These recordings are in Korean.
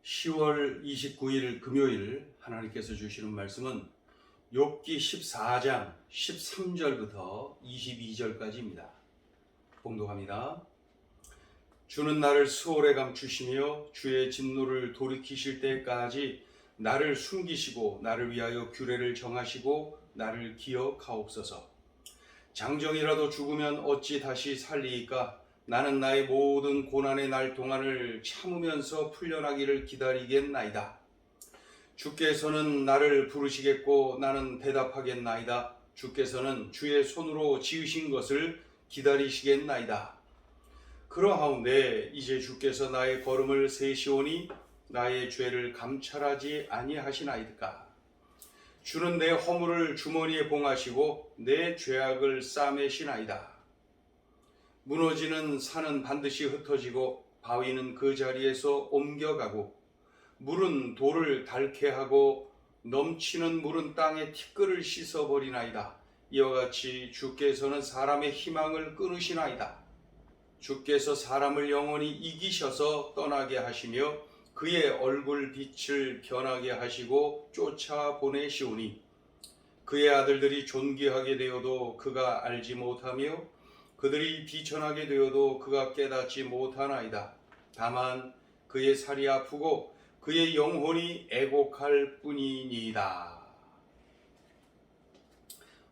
10월 29일 금요일 하나님께서 주시는 말씀은 욥기 14장 13절부터 22절까지입니다. 봉독합니다. 주는 나를 수월에 감추시며 주의 진노를 돌이키실 때까지 나를 숨기시고 나를 위하여 규례를 정하시고 나를 기억하옵소서. 장정이라도 죽으면 어찌 다시 살리이까? 나는 나의 모든 고난의 날 동안을 참으면서 풀려나기를 기다리겠나이다. 주께서는 나를 부르시겠고 나는 대답하겠나이다. 주께서는 주의 손으로 지으신 것을 기다리시겠나이다. 그러하온데 이제 주께서 나의 걸음을 세시오니 나의 죄를 감찰하지 아니하시나이까? 주는 내 허물을 주머니에 봉하시고 내 죄악을 싸매시나이다. 무너지는 산은 반드시 흩어지고 바위는 그 자리에서 옮겨가고 물은 돌을 닳게 하고 넘치는 물은 땅의 티끌을 씻어버리나이다. 이와 같이 주께서는 사람의 희망을 끊으시나이다. 주께서 사람을 영원히 이기셔서 떠나게 하시며 그의 얼굴 빛을 변하게 하시고 쫓아보내시오니 그의 아들들이 존귀하게 되어도 그가 알지 못하며 그들이 비천하게 되어도 그가 깨닫지 못하나이다. 다만 그의 살이 아프고 그의 영혼이 애곡할 뿐이니이다.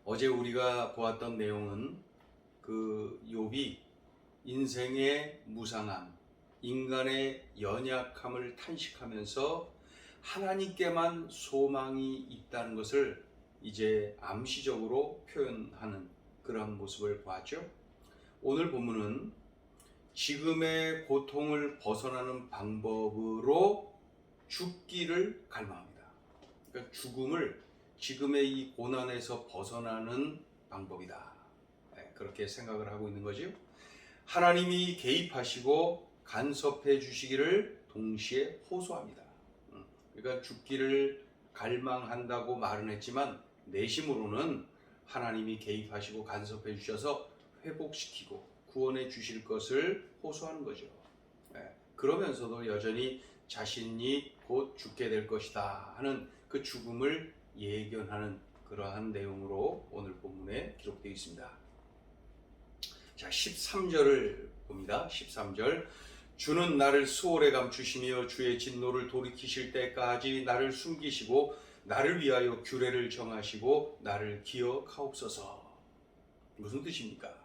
어제 우리가 보았던 내용은 그 욥이 인생의 무상함, 인간의 연약함을 탄식하면서 하나님께만 소망이 있다는 것을 이제 암시적으로 표현하는 그런 모습을 보았죠. 오늘 본문은 지금의 고통을 벗어나는 방법으로 죽기를 갈망합니다. 그러니까 죽음을 지금의 이 고난에서 벗어나는 방법이다. 그렇게 생각을 하고 있는 거죠. 하나님이 개입하시고 간섭해 주시기를 동시에 호소합니다. 그러니까 죽기를 갈망한다고 말은 했지만 내심으로는 하나님이 개입하시고 간섭해 주셔서 회복시키고 구원해 주실 것을 호소하는 거죠. 그러면서도 여전히 자신이 곧 죽게 될 것이다 하는 그 죽음을 예견하는 그러한 내용으로 오늘 본문에 기록되어 있습니다. 자, 13절을 봅니다. 13절. 주는 나를 수월에 감추시며 주의 진노를 돌이키실 때까지 나를 숨기시고 나를 위하여 규례를 정하시고 나를 기억하옵소서. 무슨 뜻입니까?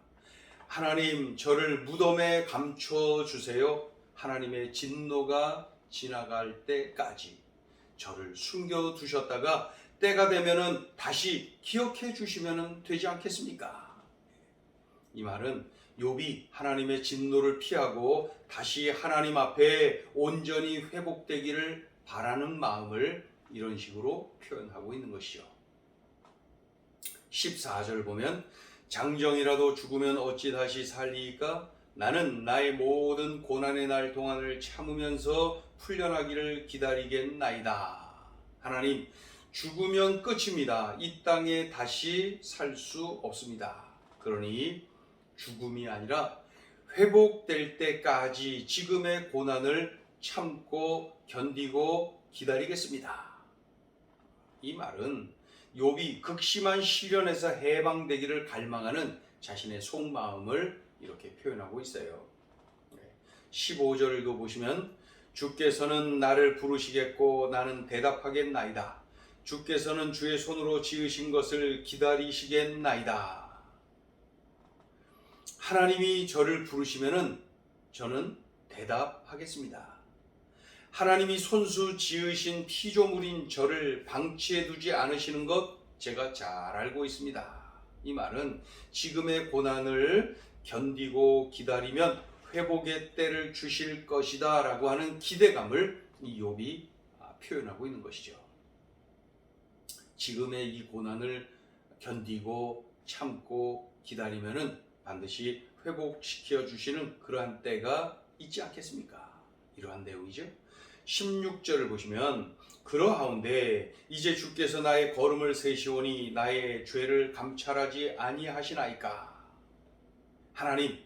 하나님, 저를 무덤에 감춰주세요. 하나님의 진노가 지나갈 때까지 저를 숨겨두셨다가 때가 되면은 다시 기억해 주시면 되지 않겠습니까? 이 말은 욥이 하나님의 진노를 피하고 다시 하나님 앞에 온전히 회복되기를 바라는 마음을 이런 식으로 표현하고 있는 것이죠. 14절 보면 장정이라도 죽으면 어찌 다시 살리이까? 나는 나의 모든 고난의 날 동안을 참으면서 풀려나기를 기다리겠나이다. 하나님, 죽으면 끝입니다. 이 땅에 다시 살 수 없습니다. 그러니 죽음이 아니라 회복될 때까지 지금의 고난을 참고 견디고 기다리겠습니다. 이 말은 욥이 극심한 시련에서 해방되기를 갈망하는 자신의 속마음을 이렇게 표현하고 있어요. 15절을 읽어보시면 주께서는 나를 부르시겠고 나는 대답하겠나이다. 주께서는 주의 손으로 지으신 것을 기다리시겠나이다. 하나님이 저를 부르시면은 저는 대답하겠습니다. 하나님이 손수 지으신 피조물인 저를 방치해 두지 않으시는 것 제가 잘 알고 있습니다. 이 말은 지금의 고난을 견디고 기다리면 회복의 때를 주실 것이다 라고 하는 기대감을 이 욥이 표현하고 있는 것이죠. 지금의 이 고난을 견디고 참고 기다리면은 반드시 회복시켜 주시는 그러한 때가 있지 않겠습니까? 이러한 내용이죠. 16절을 보시면 그러하온데 이제 주께서 나의 걸음을 세시오니 나의 죄를 감찰하지 아니하시나이까? 하나님,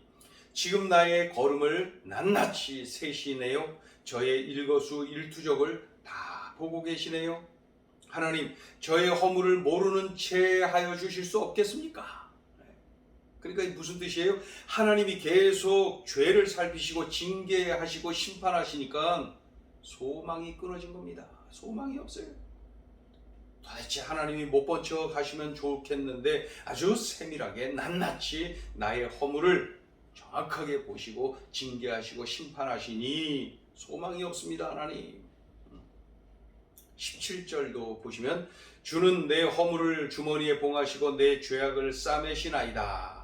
지금 나의 걸음을 낱낱이 세시네요. 저의 일거수일투족을 다 보고 계시네요. 하나님, 저의 허물을 모르는 채 하여 주실 수 없겠습니까? 그러니까 무슨 뜻이에요? 하나님이 계속 죄를 살피시고 징계하시고 심판하시니까 소망이 끊어진 겁니다. 소망이 없어요. 도대체 하나님이 못 본 척 하시면 좋겠는데 아주 세밀하게 낱낱이 나의 허물을 정확하게 보시고 징계하시고 심판하시니 소망이 없습니다. 하나님. 17절도 보시면 주는 내 허물을 주머니에 봉하시고 내 죄악을 싸매시나이다.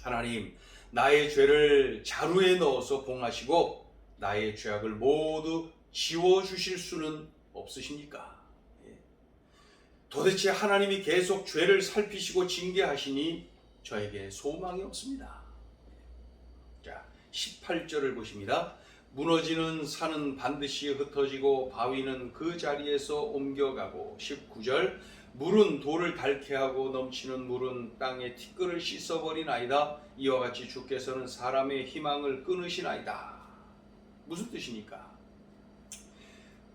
하나님, 나의 죄를 자루에 넣어서 봉하시고 나의 죄악을 모두 지워주실 수는 없으십니까? 도대체 하나님이 계속 죄를 살피시고 징계하시니 저에게 소망이 없습니다. 자, 18절을 보십니다. 무너지는 산은 반드시 흩어지고 바위는 그 자리에서 옮겨가고 19절 물은 돌을 닳게 하고 넘치는 물은 땅의 티끌을 씻어버리나이다. 이와 같이 주께서는 사람의 희망을 끊으시나이다. 무슨 뜻입니까?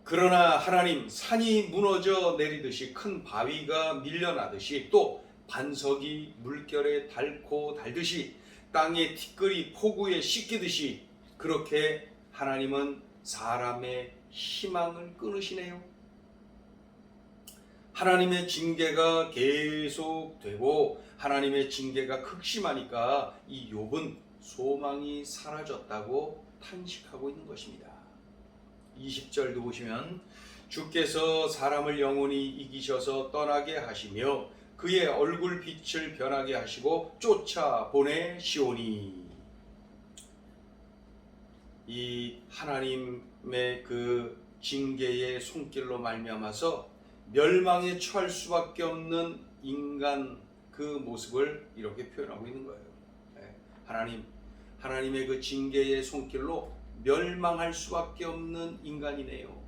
그러나 하나님, 산이 무너져 내리듯이 큰 바위가 밀려나듯이 또 반석이 물결에 닳고 닳듯이 땅의 티끌이 폭우에 씻기듯이 그렇게 하나님은 사람의 희망을 끊으시네요. 하나님의 징계가 계속되고 하나님의 징계가 극심하니까 이 욥은 소망이 사라졌다고 탄식하고 있는 것입니다. 20절도 보시면 주께서 사람을 영원히 이기셔서 떠나게 하시며 그의 얼굴 빛을 변하게 하시고 쫓아보내시오니. 이 하나님의 그 징계의 손길로 말미암아서 멸망에 처할 수밖에 없는 인간 그 모습을 이렇게 표현하고 있는 거예요. 하나님의 그 징계의 손길로 멸망할 수밖에 없는 인간이네요.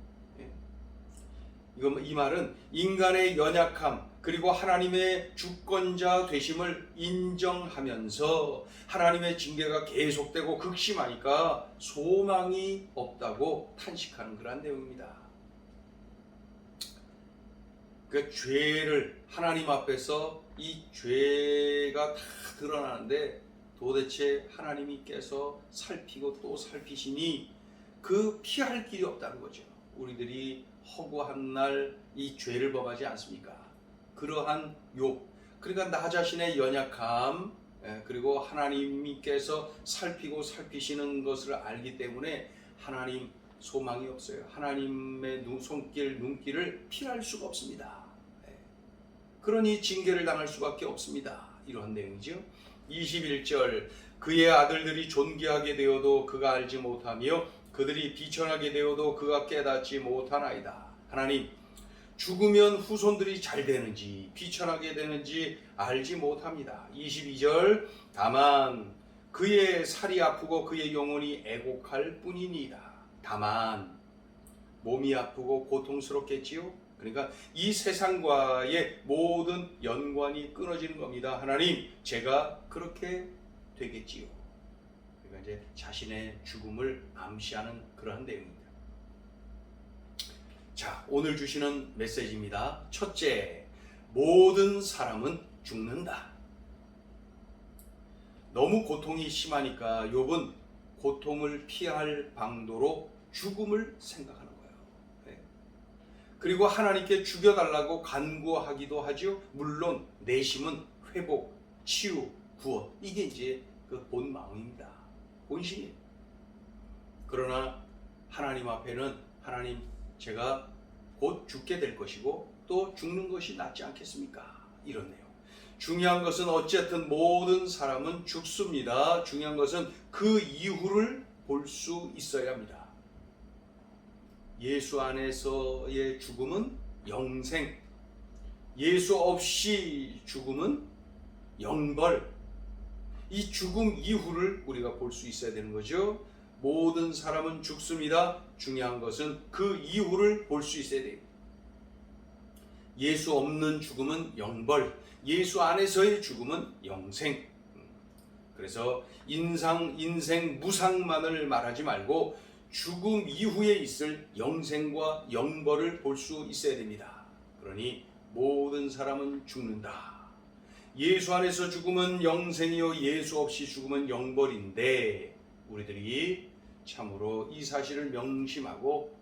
이 말은 인간의 연약함 그리고 하나님의 주권자 되심을 인정하면서 하나님의 징계가 계속되고 극심하니까 소망이 없다고 탄식하는 그런 내용입니다. 그 죄를 하나님 앞에서 이 죄가 다 드러나는데 도대체 하나님께서 살피고 또 살피시니 그 피할 길이 없다는 거죠. 우리들이 허구한 날 이 죄를 범하지 않습니까? 그러한 욥, 그러니까 나 자신의 연약함 그리고 하나님께서 살피고 살피시는 것을 알기 때문에 하나님 소망이 없어요. 하나님의 눈길을 피할 수가 없습니다. 그러니 징계를 당할 수밖에 없습니다. 이러한 내용이죠. 21절 그의 아들들이 존귀하게 되어도 그가 알지 못하며 그들이 비천하게 되어도 그가 깨닫지 못하나이다. 하나님, 죽으면 후손들이 잘 되는지 비천하게 되는지 알지 못합니다. 22절 다만 그의 살이 아프고 그의 영혼이 애곡할 뿐이니이다. 다만 몸이 아프고 고통스럽겠지요. 그러니까 이 세상과의 모든 연관이 끊어지는 겁니다. 하나님, 제가 그렇게 되겠지요. 그러니까 이제 자신의 죽음을 암시하는 그러한 내용입니다. 자, 오늘 주시는 메시지입니다. 첫째, 모든 사람은 죽는다. 너무 고통이 심하니까 욥은 고통을 피할 방도로 죽음을 생각하는 거예요. 그리고 하나님께 죽여달라고 간구하기도 하죠. 물론 내심은 회복, 치유, 구원, 이게 이제 그 본 마음입니다. 본심이에요. 그러나 하나님 앞에는 하나님, 제가 곧 죽게 될 것이고 또 죽는 것이 낫지 않겠습니까? 이런 내용. 중요한 것은 어쨌든 모든 사람은 죽습니다. 중요한 것은 그 이후를 볼 수 있어야 합니다. 예수 안에서의 죽음은 영생, 예수 없이 죽음은 영벌. 이 죽음 이후를 우리가 볼 수 있어야 되는 거죠. 모든 사람은 죽습니다. 중요한 것은 그 이후를 볼 수 있어야 돼요. 예수 없는 죽음은 영벌, 예수 안에서의 죽음은 영생. 그래서 인생 무상만을 말하지 말고 죽음 이후에 있을 영생과 영벌을 볼 수 있어야 됩니다. 그러니 모든 사람은 죽는다. 예수 안에서 죽음은 영생이요 예수 없이 죽음은 영벌인데, 우리들이 참으로 이 사실을 명심하고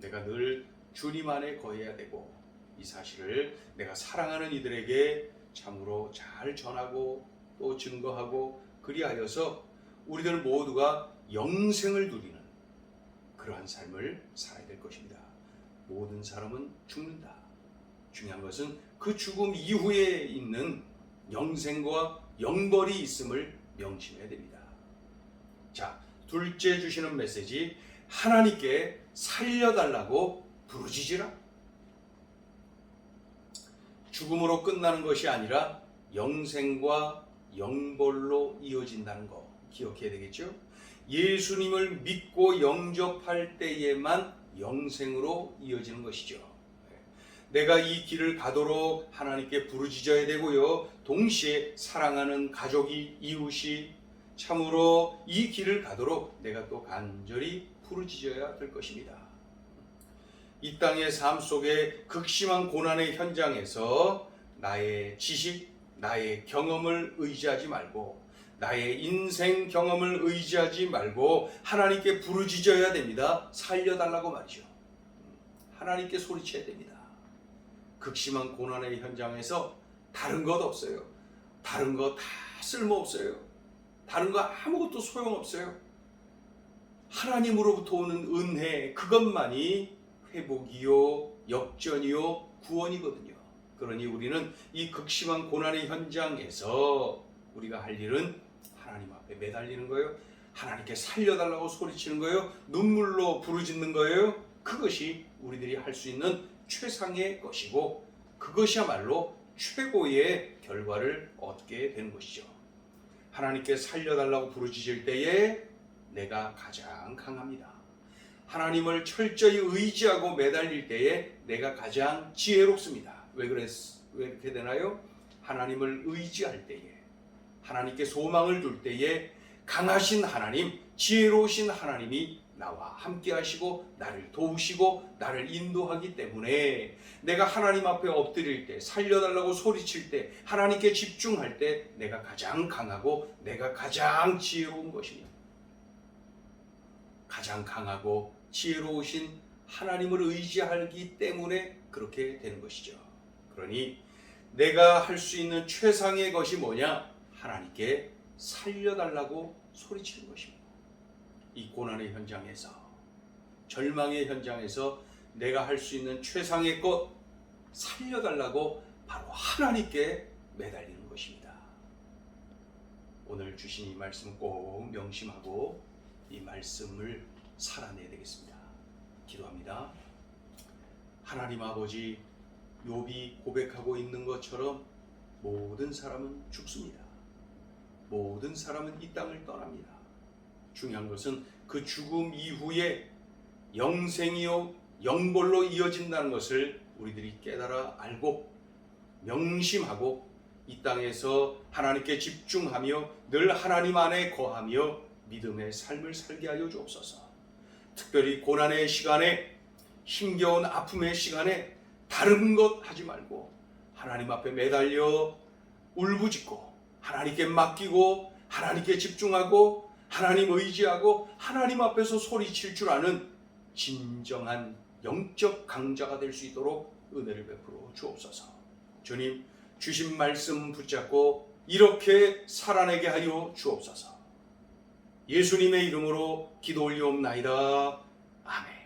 내가 늘 주님 안에 거해야 되고, 이 사실을 내가 사랑하는 이들에게 참으로 잘 전하고 또 증거하고, 그리하여서 우리들 모두가 영생을 누리는 그러한 삶을 살아야 될 것입니다. 모든 사람은 죽는다. 중요한 것은 그 죽음 이후에 있는 영생과 영벌이 있음을 명심해야 됩니다. 자, 둘째 주시는 메시지, 하나님께 살려달라고 부르짖으라. 죽음으로 끝나는 것이 아니라 영생과 영벌로 이어진다는 거 기억해야 되겠죠? 예수님을 믿고 영접할 때에만 영생으로 이어지는 것이죠. 내가 이 길을 가도록 하나님께 부르짖어야 되고요. 동시에 사랑하는 가족이, 이웃이 참으로 이 길을 가도록 내가 또 간절히 부르짖어야 될 것입니다. 이 땅의 삶 속에 극심한 고난의 현장에서 나의 지식, 나의 경험을 의지하지 말고, 나의 인생 경험을 의지하지 말고 하나님께 부르짖어야 됩니다. 살려달라고 말이죠. 하나님께 소리쳐야 됩니다. 극심한 고난의 현장에서 다른 것 없어요. 다른 거 다 쓸모없어요. 다른 거 아무것도 소용없어요. 하나님으로부터 오는 은혜, 그것만이 회복이요, 역전이요, 구원이거든요. 그러니 우리는 이 극심한 고난의 현장에서 우리가 할 일은 하나님 앞에 매달리는 거예요. 하나님께 살려달라고 소리치는 거예요. 눈물로 부르짖는 거예요. 그것이 우리들이 할 수 있는 최상의 것이고, 그것이야말로 최고의 결과를 얻게 되는 것이죠. 하나님께 살려달라고 부르짖을 때에 내가 가장 강합니다. 하나님을 철저히 의지하고 매달릴 때에 내가 가장 지혜롭습니다. 왜 이렇게 되나요? 하나님을 의지할 때에, 하나님께 소망을 둘 때에 강하신 하나님, 지혜로우신 하나님이 나와 함께 하시고 나를 도우시고 나를 인도하기 때문에, 내가 하나님 앞에 엎드릴 때, 살려달라고 소리칠 때, 하나님께 집중할 때 내가 가장 강하고 내가 가장 지혜로운 것입니다. 가장 강하고 지혜로우신 하나님을 의지하기 때문에 그렇게 되는 것이죠. 그러니 내가 할 수 있는 최상의 것이 뭐냐? 하나님께 살려달라고 소리치는 것입니다. 이 고난의 현장에서, 절망의 현장에서 내가 할 수 있는 최상의 것, 살려달라고 바로 하나님께 매달리는 것입니다. 오늘 주신 이 말씀 꼭 명심하고 이 말씀을 살아내야 되겠습니다. 기도합니다. 하나님 아버지, 욥이 고백하고 있는 것처럼 모든 사람은 죽습니다. 모든 사람은 이 땅을 떠납니다. 중요한 것은 그 죽음 이후에 영생이요 영벌로 이어진다는 것을 우리들이 깨달아 알고 명심하고 이 땅에서 하나님께 집중하며 늘 하나님 안에 거하며 믿음의 삶을 살게 하여 주옵소서. 특별히 고난의 시간에, 힘겨운 아픔의 시간에 다른 것 하지 말고 하나님 앞에 매달려 울부짖고 하나님께 맡기고 하나님께 집중하고 하나님 의지하고 하나님 앞에서 소리칠 줄 아는 진정한 영적 강자가 될 수 있도록 은혜를 베풀어 주옵소서. 주님, 주신 말씀 붙잡고 이렇게 살아내게 하여 주옵소서. 예수님의 이름으로 기도 올리옵나이다. 아멘.